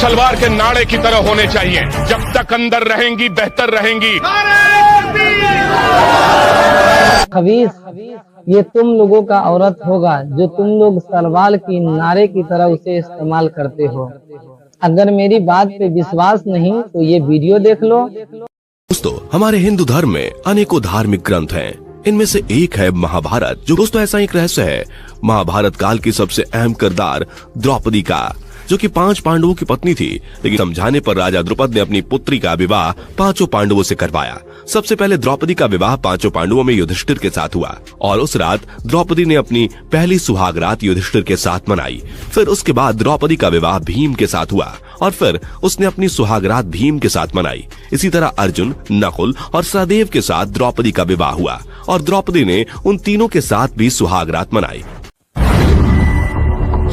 सलवार के नाड़े की तरह होने चाहिए। जब तक अंदर रहेंगी बेहतर रहेंगी। खबीस, ये तुम लोगों का औरत होगा जो तुम लोग सलवार की नारे की तरह उसे इस्तेमाल करते हो। अगर मेरी बात पे विश्वास नहीं तो ये वीडियो देख लो। दोस्तों, हमारे हिंदू धर्म में अनेकों धार्मिक ग्रंथ हैं। इनमें से एक है महाभारत, जो दोस्तों ऐसा एक रहस्य है महाभारत काल की सबसे अहम किरदार द्रौपदी का, जो कि 5 पांडवों की पत्नी थी। लेकिन समझाने पर राजा द्रुपद ने अपनी पुत्री का विवाह 5 पांडवों से करवाया। सबसे पहले द्रौपदी का विवाह 5 पांडवों में युधिष्ठिर के साथ हुआ और उस रात द्रौपदी ने अपनी पहली सुहाग रात युधिष्ठिर के साथ मनाई। फिर उसके बाद द्रौपदी का विवाह भीम के साथ हुआ और फिर उसने अपनी सुहाग रात भीम के साथ मनाई। इसी तरह अर्जुन, नकुल और सहदेव के साथ द्रौपदी का विवाह हुआ और द्रौपदी ने उन तीनों के साथ भी सुहाग रात मनाई।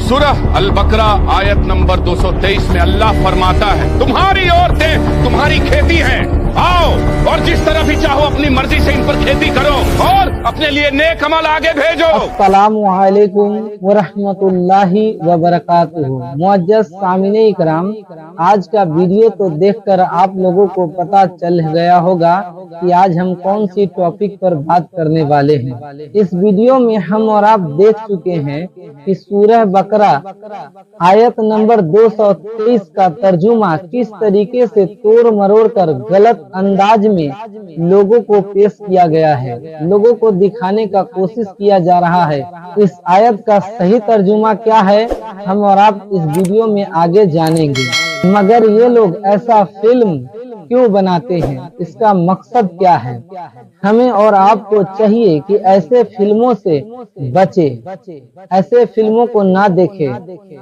सूरह अल बकरा आयत नंबर 223 में अल्लाह फरमाता है, तुम्हारी औरतें तुम्हारी खेती हैं, आओ और जिस तरह भी चाहो अपनी मर्जी से इन पर खेती करो और अपने लिए नेक अमल आगे भेजो। अस्सलामु अलैकुम व रहमतुल्लाहि व बरकातुहू। मुअज्जज़ सामिने इकराम, आज का वीडियो तो देखकर आप लोगों को पता चल गया होगा कि आज हम कौन सी टॉपिक पर बात करने वाले हैं। इस वीडियो में हम और आप देख चुके हैं कि सूरह बकरा आयत नंबर 223 का तर्जुमा किस तरीके से तोड़ मरोड़ कर गलत अंदाज में लोगों को पेश किया गया है, लोगों को दिखाने का कोशिश किया जा रहा है। इस आयत का सही तर्जुमा क्या है हम और आप इस वीडियो में आगे जानेंगे। मगर ये लोग ऐसा फिल्म क्यों बनाते हैं, इसका मकसद क्या है? हमें और आपको चाहिए कि ऐसे फिल्मों से बचे, ऐसे फिल्मों को ना देखे।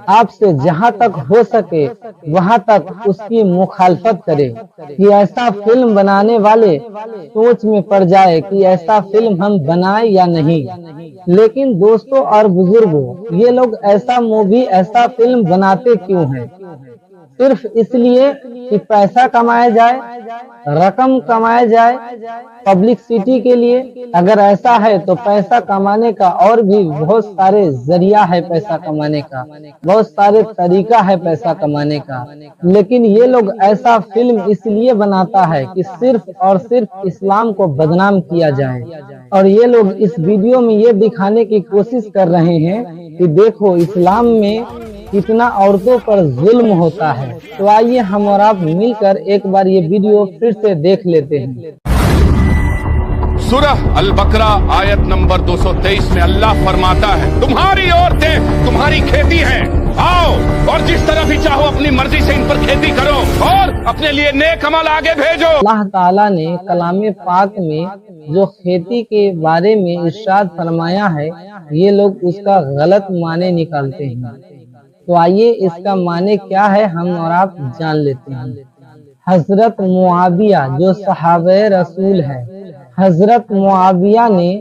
आपसे जहां तक हो सके वहां तक उसकी मुखालफत करे कि ऐसा फिल्म बनाने वाले सोच में पड़ जाए कि ऐसा फिल्म हम बनाए या नहीं। लेकिन दोस्तों और बुजुर्गों, ये लोग ऐसा मूवी, ऐसा फिल्म बनाते क्यों हैं? सिर्फ इसलिए कि पैसा कमाया जाए, रकम कमाया जाए, पब्लिसिटी के लिए। अगर ऐसा है तो पैसा कमाने का और भी बहुत सारे जरिया है, पैसा कमाने का बहुत सारे तरीका है पैसा कमाने का। लेकिन ये लोग ऐसा फिल्म इसलिए बनाता है कि सिर्फ और सिर्फ इस्लाम को बदनाम किया जाए। और ये लोग इस वीडियो में ये दिखाने की कोशिश कर रहे हैं कि देखो इस्लाम में कितना औरतों पर जुल्म होता है। तो आइए हम और आप मिलकर एक बार ये वीडियो फिर से देख लेते हैं। सूरह अल बकरा आयत नंबर 223 में अल्लाह फरमाता है, तुम्हारी औरतें तुम्हारी खेती हैं, आओ और जिस तरह भी चाहो अपनी मर्जी से इन पर खेती करो और अपने लिए नेक अमल आगे भेजो। अल्लाह ताला ने कलामे पाक में जो खेती के बारे में इरशाद फरमाया है, ये लोग उसका गलत माने निकालते हैं। तो आइए इसका माने क्या है हम और आप जान लेते हैं। हजरत मुआविया जो सहाबे रसूल है, हजरत मुआविया ने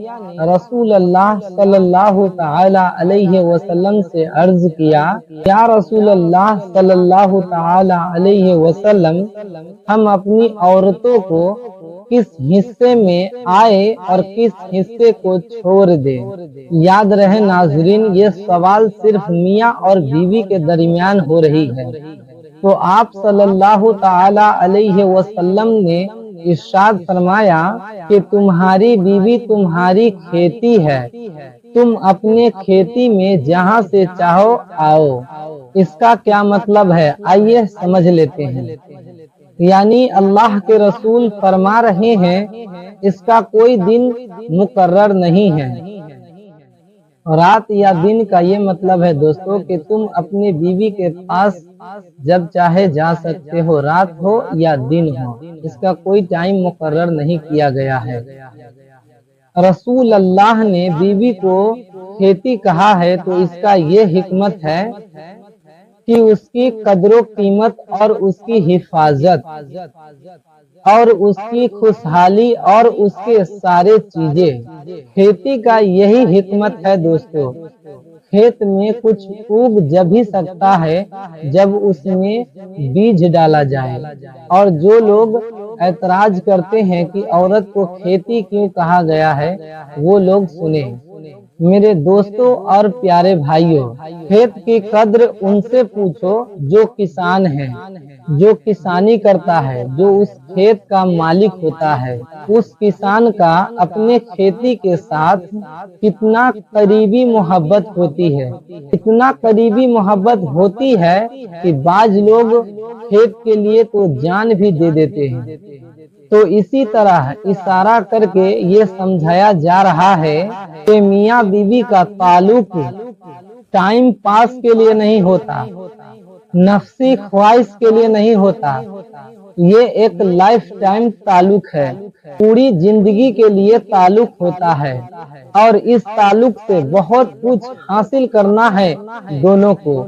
रसूल अल्लाह सल्लल्लाहु ताला अलैहि वसल्लम से अर्ज किया, या रसूल अल्लाह सल्लल्लाहु ताला अलैहि वसल्लम, हम अपनी औरतों को किस हिस्से में आए और किस हिस्से को छोड़ दे। याद रहे नाजरीन, ये सवाल सिर्फ मियाँ और बीवी के दरमियान हो रही है। तो आप सल्लल्लाहु ताला अलैहि वसल्लम ने इरशाद फरमाया कि तुम्हारी बीवी तुम्हारी खेती है, तुम अपने खेती में जहाँ से चाहो आओ। इसका क्या मतलब है, आइए समझ लेते हैं। यानी अल्लाह के रसूल फरमा रहे हैं इसका कोई दिन मुकर्रर नहीं है, रात या दिन का ये मतलब है दोस्तों कि तुम अपने बीवी के पास जब चाहे जा सकते हो, रात हो या दिन हो, इसका कोई टाइम मुकर्रर नहीं किया गया है। रसूल अल्लाह ने बीवी को खेती कहा है तो इसका ये हिकमत है कि उसकी कदरो कीमत और उसकी हिफाजत और उसकी खुशहाली और उसके सारे चीजें, खेती का यही हिकमत है दोस्तों। खेत में कुछ उग जब ही सकता है जब उसमें बीज डाला जाए। और जो लोग ऐतराज करते हैं कि औरत को खेती क्यों कहा गया है, वो लोग सुने। میرے دوستوں اور پیارے بھائیوں، کھیت کی قدر ان سے پوچھو جو کسان ہے، جو کسانی کرتا ہے، جو اس کھیت کا مالک ہوتا ہے۔ اس کسان کا اپنے کھیتی کے ساتھ کتنا قریبی محبت ہوتی ہے، اتنا قریبی محبت ہوتی ہے کہ بعض لوگ کھیت کے لیے تو جان بھی دے دیتے ہیں۔ تو اسی طرح اشارہ کر کے یہ سمجھایا جا رہا ہے کہ میاں بیوی کا تعلق ٹائم پاس کے لیے نہیں ہوتا، نفسی خواہش کے لیے نہیں ہوتا، یہ ایک لائف ٹائم تعلق ہے، پوری زندگی کے لیے تعلق ہوتا ہے، اور اس تعلق سے بہت کچھ حاصل کرنا ہے دونوں کو۔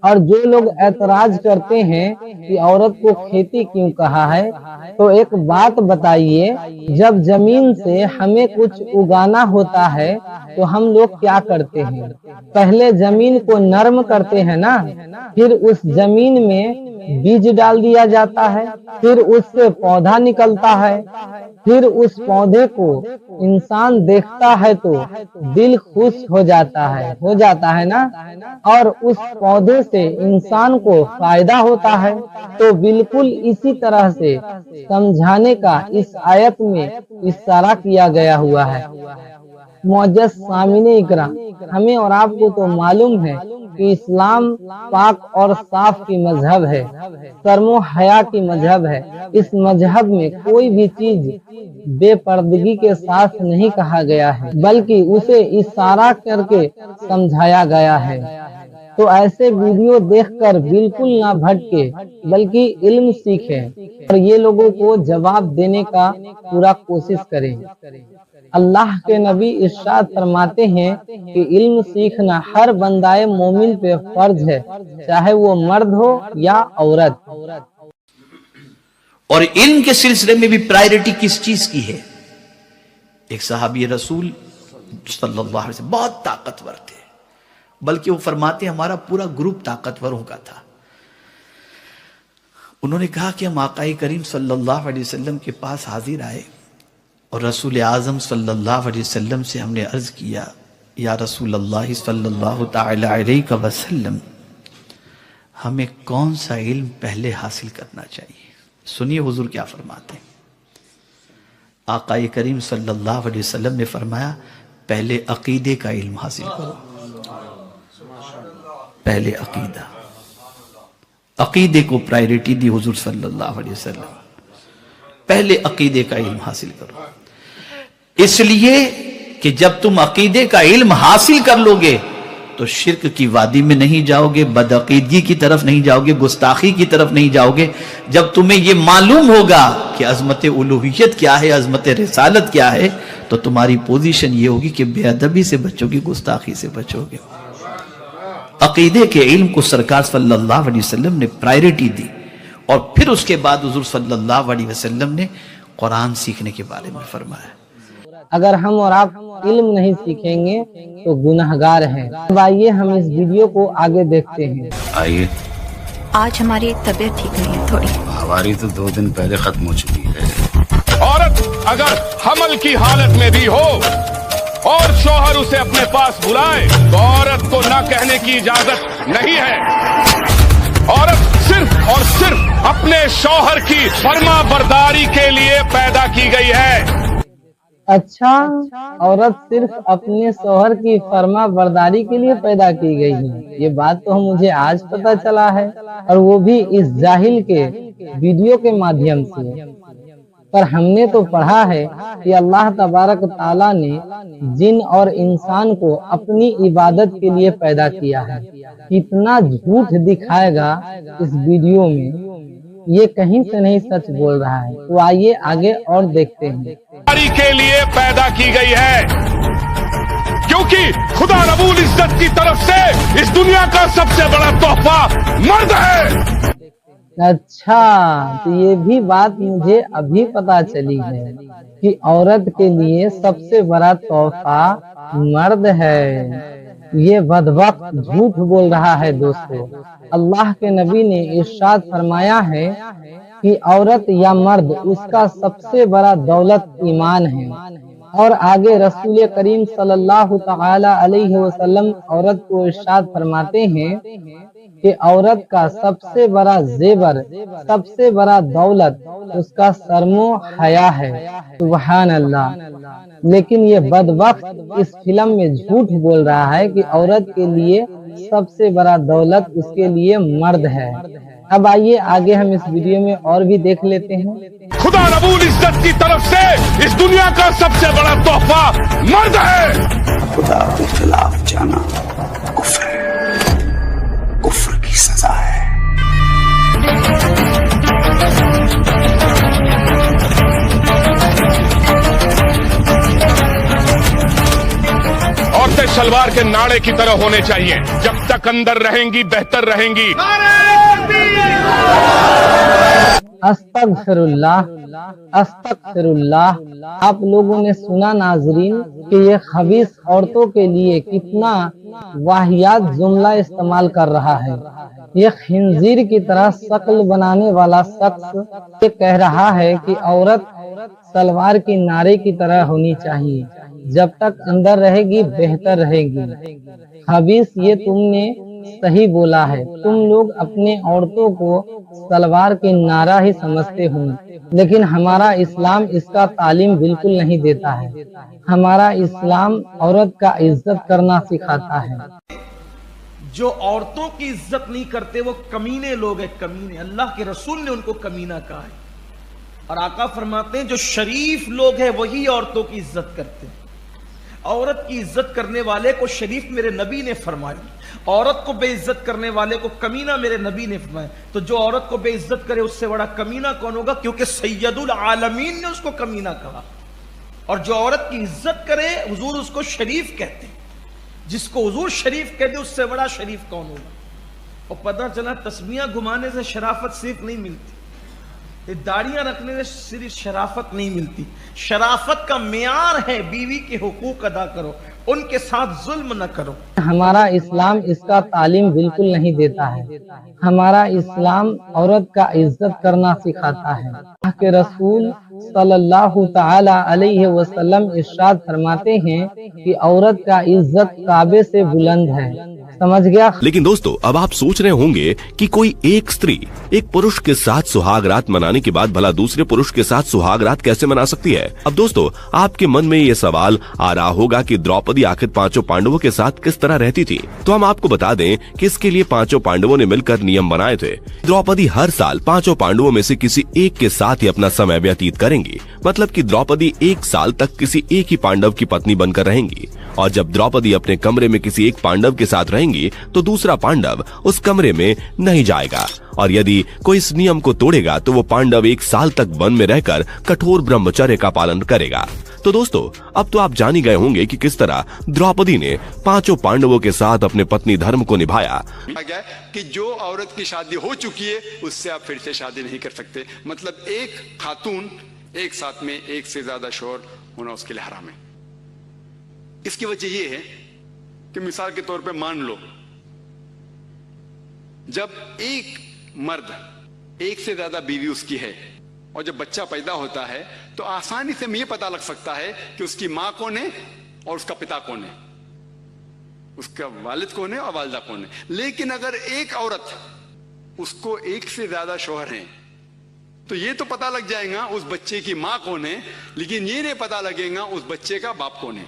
اور جو لوگ اعتراض کرتے ہیں کہ عورت کو کھیتی کیوں کہا ہے، تو ایک بات بتائیے، جب زمین سے ہمیں کچھ اگانا ہوتا ہے تو ہم لوگ کیا کرتے ہیں؟ پہلے زمین کو نرم کرتے ہیں نا، پھر اس زمین میں بیج ڈال دیا جاتا ہے، پھر اس سے پودا نکلتا ہے، پھر اس پودے کو انسان دیکھتا ہے تو دل خوش ہو جاتا ہے نا، اور اس پودے سے انسان کو فائدہ ہوتا ہے۔ تو بالکل اسی طرح سے سمجھانے کا اس آیت میں اشارہ کیا گیا ہوا ہے۔ معزز سامعین اکرام، ہمیں اور آپ کو تو معلوم ہے کہ اسلام پاک اور صاف کی مذہب ہے، شرم و حیا کی مذہب ہے۔ اس مذہب میں کوئی بھی چیز بے پردگی کے ساتھ نہیں کہا گیا ہے، بلکہ اسے اشارہ کر کے سمجھایا گیا ہے۔ تو ایسے ویڈیو دیکھ کر بالکل نہ بھٹکے، بلکہ علم سیکھیں اور یہ لوگوں کو جواب دینے کا پورا کوشش کریں۔ اللہ کے نبی ارشاد فرماتے ہیں کہ علم سیکھنا ہر بندہ مومن پہ فرض ہے، چاہے وہ مرد ہو یا عورت۔ اور علم کے سلسلے میں بھی پرائیورٹی کس چیز کی ہے؟ ایک صحابی رسول صلی اللہ علیہ وسلم بہت طاقتور تھے، بلکہ وہ فرماتے ہمارا پورا گروپ طاقتوروں کا تھا۔ انہوں نے کہا کہ ہم آقا کریم صلی اللہ علیہ وسلم کے پاس حاضر آئے اور رسول اعظم صلی اللہ علیہ وسلم سے ہم نے عرض کیا، یا رسول اللہ صلی اللہ تعالی علیہ وسلم، ہمیں کون سا علم پہلے حاصل کرنا چاہیے؟ سنیے حضور کیا فرماتے ہیں۔ آقا کریم صلی اللہ علیہ وسلم نے فرمایا، پہلے عقیدے کا علم حاصل کرو، پہلے عقیدے کو پرائیورٹی دی حضور صلی اللہ علیہ وسلم، پہلے عقیدے کا علم حاصل کرو، اس لیے کہ جب تم عقیدے کا علم حاصل کر لو گے تو شرک کی وادی میں نہیں جاؤ گے، بدعقیدگی کی طرف نہیں جاؤ گے، گستاخی کی طرف نہیں جاؤ گے۔ جب تمہیں یہ معلوم ہوگا کہ عظمت الوہیت کیا ہے، عظمت رسالت کیا ہے، تو تمہاری پوزیشن یہ ہوگی کہ بے ادبی سے بچو گے، گستاخی سے بچو گے۔ عقیدے کے علم کو سرکار صلی اللہ علیہ وسلم نے پرائیورٹی دی، اور پھر اس کے بعد حضور صلی اللہ علیہ وسلم نے قرآن سیکھنے کے بارے میں فرمایا۔ اگر ہم اور آپ علم نہیں سیکھیں گے تو گناہگار ہیں۔ اب آئیے ہم اس ویڈیو کو آگے دیکھتے ہیں۔ آئیے، آج ہماری طبیعت ٹھیک نہیں ہے تھوڑی۔ ہماری تو 2 دن پہلے ختم ہو چکی ہے۔ عورت اگر حمل کی حالت میں بھی ہو اور شوہر اسے اپنے پاس بلائے تو عورت کو نہ کہنے کی اجازت نہیں ہے۔ عورت صرف اور صرف اپنے شوہر کی فرما برداری کے لیے پیدا کی گئی ہے۔ اچھا، عورت صرف اپنے شوہر کی فرما برداری کے لیے پیدا کی گئی ہے، یہ بات تو مجھے آج پتہ چلا ہے، اور وہ بھی اس جاہل کے ویڈیو کے مادھیم سے۔ پر ہم نے تو پڑھا ہے کہ اللہ تبارک تعالیٰ نے جن اور انسان کو اپنی عبادت کے لیے پیدا کیا ہے۔ کتنا جھوٹ دکھائے گا اس ویڈیو میں، یہ کہیں سے نہیں سچ بول رہا ہے۔ تو آئیے آگے اور دیکھتے ہیں۔ کے لیے پیدا کی گئی ہے، کیونکہ خدا رب العزت کی طرف سے اس دنیا کا سب سے بڑا تحفہ مرد ہے۔ اچھا، تو یہ بھی بات مجھے ابھی پتا چلی ہے کہ عورت کے لیے سب سے بڑا تحفہ مرد ہے۔ یہ بدبخت جھوٹ بول رہا ہے دوستو۔ اللہ کے نبی نے ارشاد فرمایا ہے کہ عورت یا مرد اس کا سب سے بڑا دولت ایمان ہے، اور آگے رسول کریم صلی اللہ تعالی علیہ وسلم عورت کو ارشاد فرماتے ہیں کہ عورت کا سب سے بڑا زیور، سب سے بڑا دولت اس کا شرم و حیا ہے۔ سبحان اللہ۔ لیکن یہ بدبخت اس فلم میں جھوٹ بول رہا ہے کہ عورت کے لیے سب سے بڑا دولت اس کے لیے مرد ہے۔ اب آئیے آگے ہم اس ویڈیو میں اور بھی دیکھ لیتے ہیں۔ खुदा रब्बुल इज्जत की तरफ से इस दुनिया का सबसे बड़ा तोहफा मर्द है। खुदा के खिलाफ जाना कुफ्र है, कुफ्र की सजा है। औरतें शलवार के नाड़े की तरह होने चाहिए, जब तक अंदर रहेंगी बेहतर रहेंगी। अस्तगफिरुल्लाह, अस्तगफिरुल्लाह। आप लोगों ने सुना नाजरीन कि ये खबीस औरतों के लिए कितना वाहियात जुमला इस्तेमाल कर रहा है। ये खिंजीर की तरह शक्ल बनाने वाला शख्स ये कह रहा है कि औरत सलवार की नारे की तरह होनी चाहिए, जब तक अंदर रहेगी बेहतर रहेगी। खबीस, ये तुमने सही बोला है। तुम लोग अपने औरतों को सलवार के नारा ही समझते हो, लेकिन हमारा इस्लाम इसका तालीम बिल्कुल नहीं देता है। हमारा इस्लाम औरत का इज्जत करना सिखाता है। जो औरतों की इज्जत नहीं करते वो कमीने लोग हैं, कमीने। अल्लाह के रसूल ने उनको कमीना कहा है। और आका फरमाते हैं जो शरीफ लोग हैं वही औरतों की इज्जत करते हैं। औरत की इज्जत करने वाले को शरीफ मेरे नबी ने फरमाया, औरत को बेइज्जत करने वाले को कमीना मेरे नबी ने फरमाया। तो जो औरत को बेइज्जत करे उससे बड़ा कमीना कौन होगा, क्योंकि सैयदुल आलमीन ने उसको कमीना कहा। और जो औरत की इज्जत करे हुजूर उसको शरीफ कहते हैं। जिसको हुजूर शरीफ कहते उससे बड़ा शरीफ कौन होगा। और पता चला तस्बियां घुमाने से शराफत सिर्फ नहीं मिलती, ये दाढ़ियां रखने से सिर्फ शराफत नहीं मिलती। शराफत का मेयार है बीवी के हुकूक अदा करो, उनके साथ जुल्म न करो। हमारा इस्लाम इसका तालीम बिल्कुल नहीं देता है। हमारा इस्लाम औरत का इज्जत करना सिखाता है। अल्लाह के रसूल सल्लल्लाहु ताला अलैहि वसल्लम इरशाद फरमाते हैं कि औरत का इज्जत काबे से बुलंद है। समझ गया। लेकिन दोस्तों, अब आप सोच रहे होंगे कि कोई एक स्त्री एक पुरुष के साथ सुहाग रात मनाने के बाद भला दूसरे पुरुष के साथ सुहाग रात कैसे मना सकती है। अब दोस्तों, आपके मन में ये सवाल आ रहा होगा कि द्रौपदी आखिर पांचों पांडवों के साथ किस तरह रहती थी। तो हम आपको बता दें कि इसके लिए पांचों पांडवों ने मिलकर नियम बनाए थे। द्रौपदी हर साल पांचों पांडवों में से किसी एक के साथ ही अपना समय व्यतीत करेंगी। मतलब कि द्रौपदी एक साल तक किसी एक ही पांडव की पत्नी बनकर रहेंगी। और जब द्रौपदी अपने कमरे में किसी एक पांडव के साथ रहेंगी तो दूसरा पांडव उस कमरे में नहीं जाएगा। और यदि कोई इस नियम को तोड़ेगा तो वो पांडव एक साल तक वन में रहकर कठोर ब्रह्मचर्य का पालन करेगा। तो दोस्तों, अब तो आप जान ही गए होंगे कि किस तरह द्रौपदी ने पांचों पांडवों के साथ अपने पत्नी धर्म को निभाया। कि जो औरत की शादी हो चुकी है उससे आप फिर से शादी नहीं कर सकते। मतलब एक खातून एक साथ में एक से ज्यादा शौहर होना उसके लिए हराम है। इसकी वजह यह है कि मिसाल के तौर पे मान लो जब एक मर्द एक से ज्यादा बीवी उसकी है और जब बच्चा पैदा होता है तो आसानी से हमें यह पता लग सकता है कि उसकी मां कौन है और उसका पिता कौन है, उसका वालिद कौन है और वालिदा कौन है। लेकिन अगर एक औरत उसको एक से ज्यादा शौहर हैं तो ये तो पता लग जाएगा उस बच्चे की मां कौन है, लेकिन ये नहीं पता लगेगा उस बच्चे का बाप कौन है,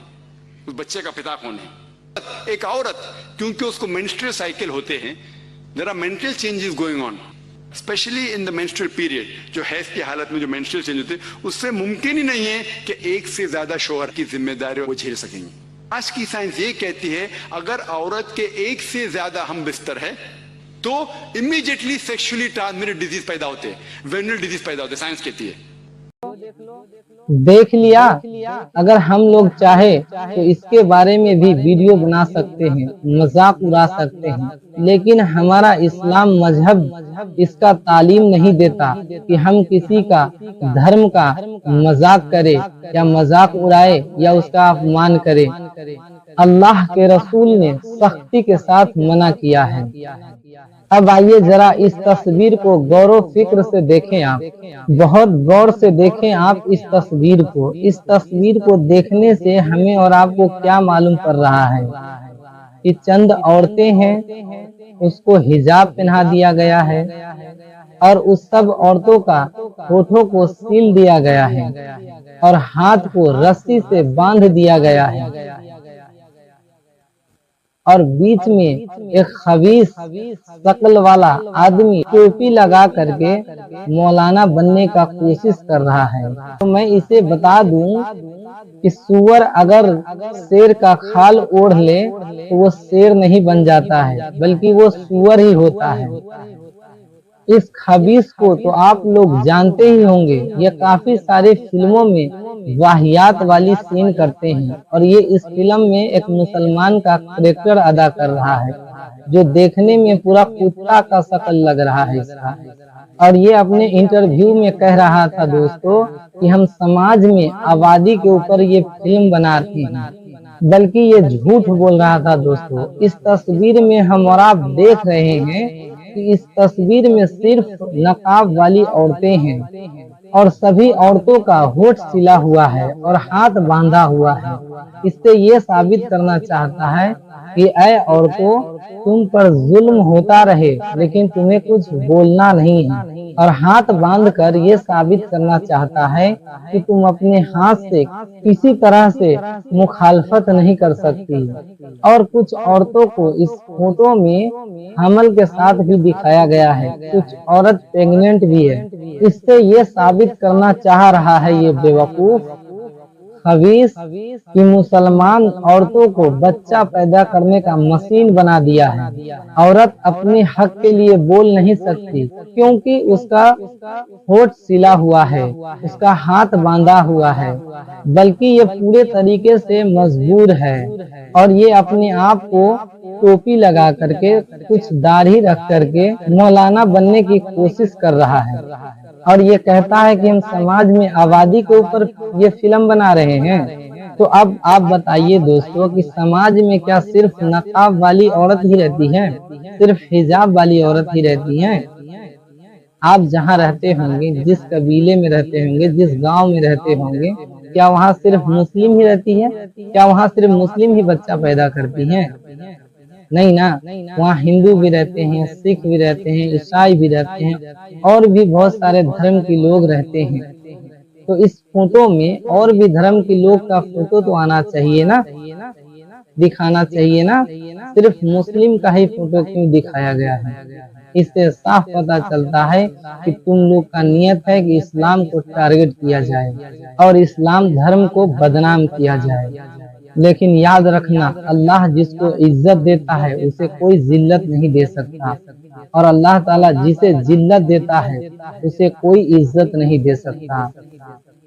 उस बच्चे का पिता कौन है। एक औरत क्योंकि उसको मेंस्ट्रुअल साइकिल होते हैं, there are mental changes going on specially in the menstrual period, जो हैज की हालत में जो मेंस्ट्रुअल चेंज होते हैं उससे मुमकिन ही नहीं है कि एक से ज्यादा शौहर की जिम्मेदारी वो झेल सकेंगे। आज की साइंस ये कहती है अगर औरत के एक से ज्यादा हम बिस्तर है तो इमीडिएटली सेक्सुअली ट्रांसमिटेड डिजीज पैदा होते हैं, वेनरल डिजीज पैदा होते हैं, साइंस कहती है। देख लिया। अगर हम लोग चाहे तो इसके बारे में भी वीडियो बना सकते हैं, मजाक उड़ा सकते हैं, लेकिन हमारा इस्लाम मजहब इसका तालीम नहीं देता कि हम किसी का धर्म का मजाक करें या मजाक उड़ाए या उसका अपमान करें। अल्लाह के रसूल ने सख्ती के साथ मना किया है। अब आइए जरा इस तस्वीर को गौर फिक्र से देखें आप, बहुत गौर से देखें आप इस तस्वीर को। इस तस्वीर को देखने से हमें और आपको क्या मालूम पड़ रहा है कि चंद औरतें हैं, उसको हिजाब पहना दिया गया है और उस सब औरतों का होठों को सील दिया गया है और हाथ को रस्सी से बांध दिया गया है और बीच में एक खबीस शक्ल वाला आदमी टोपी लगा करके मौलाना बनने का कोशिश कर रहा है। तो मैं इसे बता दूं कि सूअर अगर शेर का खाल ओढ़ ले तो वो शेर नहीं बन जाता है, बल्कि वो सूअर ही होता है। इस खबीस को तो आप लोग जानते ही होंगे, ये काफी सारे फिल्मों में वाहियात वाली सीन करते हैं और ये इस फिल्म में एक मुसलमान का कैरेक्टर अदा कर रहा है जो देखने में पूरा कुत्ता का शक्ल लग रहा है इसका। और ये अपने इंटरव्यू में कह रहा था दोस्तों कि हम समाज में आबादी के ऊपर ये फिल्म बनाते हैं, बल्कि ये झूठ बोल रहा था दोस्तों। इस तस्वीर में हम और आप देख रहे हैं कि इस तस्वीर में सिर्फ नकाब वाली औरतें हैं और सभी औरतों का होठ सिला हुआ है और हाथ बांधा हुआ है। इससे ये साबित करना चाहता है कि ऐ औरतों, तुम पर जुल्म होता रहे लेकिन तुम्हें कुछ बोलना नहीं है, और हाथ बांधकर ये साबित करना चाहता है कि तुम अपने हाथ से किसी तरह से मुखालफत नहीं कर सकती। और कुछ औरतों को इस फोटो में हमल के साथ भी दिखाया गया है, कुछ औरत प्रेग्नेंट भी है। इससे ये साबित करना चाह रहा है ये बेवकूफ खबीस कि मुसलमान औरतों को बच्चा पैदा करने का मशीन बना दिया है। औरत अपने हक के लिए बोल नहीं सकती क्योंकि उसका होठ सिला हुआ है, उसका हाथ बांधा हुआ है, बल्कि ये पूरे तरीके से मजबूर है और ये अपने आप को टोपी लगा करके कुछ दाढ़ी रख करके मौलाना बनने की कोशिश कर रहा है और ये कहता है कि हम समाज में आबादी के ऊपर ये फिल्म बना रहे हैं। तो अब आप बताइए दोस्तों कि समाज में क्या सिर्फ नकाब वाली औरत ही रहती है, सिर्फ हिजाब वाली औरत ही रहती है? आप जहाँ रहते होंगे, जिस कबीले में रहते होंगे, जिस गांव में रहते होंगे, क्या वहाँ सिर्फ मुस्लिम ही रहती है? क्या वहाँ सिर्फ मुस्लिम ही बच्चा पैदा करती है? नहीं ना, वहाँ हिंदू भी रहते हैं, सिख भी रहते हैं, ईसाई भी रहते हैं और भी बहुत सारे धर्म के लोग रहते हैं। तो इस फोटो में और भी धर्म के लोग का फोटो तो आना चाहिए ना, दिखाना चाहिए ना, सिर्फ मुस्लिम का ही फोटो क्यों दिखाया गया है? इससे साफ पता चलता है कि तुम लोग का नियत है कि इस्लाम को टारगेट किया जाए और इस्लाम धर्म को बदनाम किया जाए। लेकिन याद रखना, अल्लाह जिसको इज्जत देता है उसे कोई जिल्लत नहीं दे सकता और अल्लाह ताला जिसे जिल्लत देता है उसे कोई इज्जत नहीं दे सकता।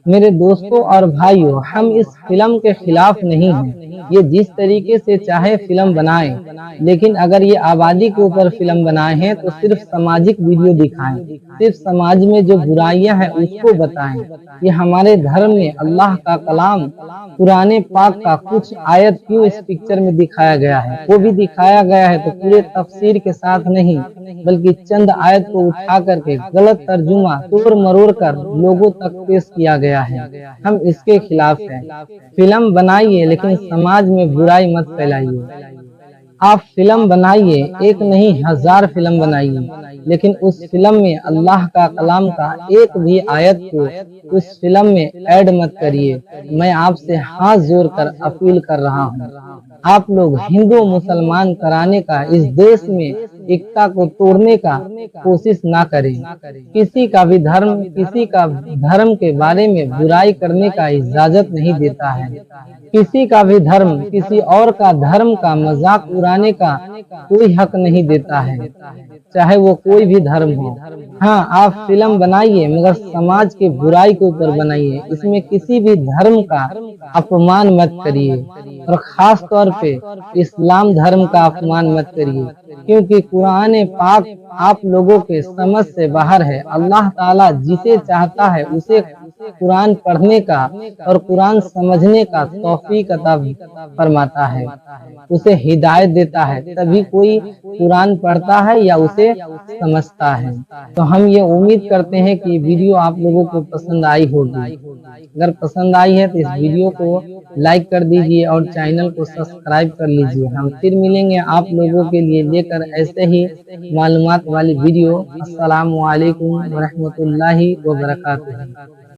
मेरे दोस्तों और भाइयों, हम इस फिल्म के खिलाफ नहीं हैं। ये जिस तरीके से चाहे फिल्म बनाएं, लेकिन अगर ये आबादी के ऊपर फिल्म बनाए हैं तो सिर्फ सामाजिक वीडियो दिखाएं, सिर्फ समाज में जो बुराइयां हैं उसको बताएं। ये हमारे धर्म में अल्लाह का कलाम कुरान पाक का कुछ आयत क्यों इस पिक्चर में दिखाया गया है? वो भी दिखाया गया है तो पूरे तफसीर के साथ नहीं, बल्कि चंद आयत को उठा करके गलत तर्जुमा तोड़ मरोड़ कर लोगों तक पेश किया गया है। हम इसके खिलाफ हैं। फिल्म बनाइए लेकिन समाज में बुराई मत फैलाइए। आप फिल्म बनाइए, एक नहीं 1000 फिल्म बनाइए, लेकिन उस फिल्म में अल्लाह का कलाम का एक भी आयत को उस फिल्म में ऐड मत करिए। मैं आपसे हाथ जोड़कर अपील कर रहा हूँ, आप लोग हिंदू मुसलमान कराने का, इस देश में एकता को तोड़ने का कोशिश ना करें। किसी का भी धर्म, किसी का धर्म के बारे में बुराई करने का इजाजत नहीं देता है। किसी का भी धर्म, किसी और का धर्म का मजाक उड़ाने का कोई हक नहीं देता है, चाहे वो कोई भी धर्म हो। हाँ, आप फिल्म बनाइए मगर समाज के बुराई के ऊपर बनाइए। इसमें किसी भी धर्म का अपमान मत करिए और खास तौर पे इस्लाम धर्म का अपमान मत करिए, क्योंकि कुरान पाक आप लोगों के समझ से बाहर है। अल्लाह ताला जिसे चाहता है उसे قرآن پڑھنے کا اور قرآن سمجھنے کا توفیق عطا فرماتا ہے، اسے ہدایت دیتا ہے، تبھی کوئی قرآن پڑھتا ہے یا اسے سمجھتا ہے۔ تو ہم یہ امید کرتے ہیں کہ ویڈیو آپ لوگوں کو پسند آئی ہوگی۔ اگر پسند آئی ہے تو اس ویڈیو کو لائک کر دیجئے اور چینل کو سبسکرائب کر لیجئے۔ ہم پھر ملیں گے آپ لوگوں کے لیے لے کر ایسے ہی معلومات والی ویڈیو۔ السلام علیکم ورحمۃ اللہ وبرکاتہ۔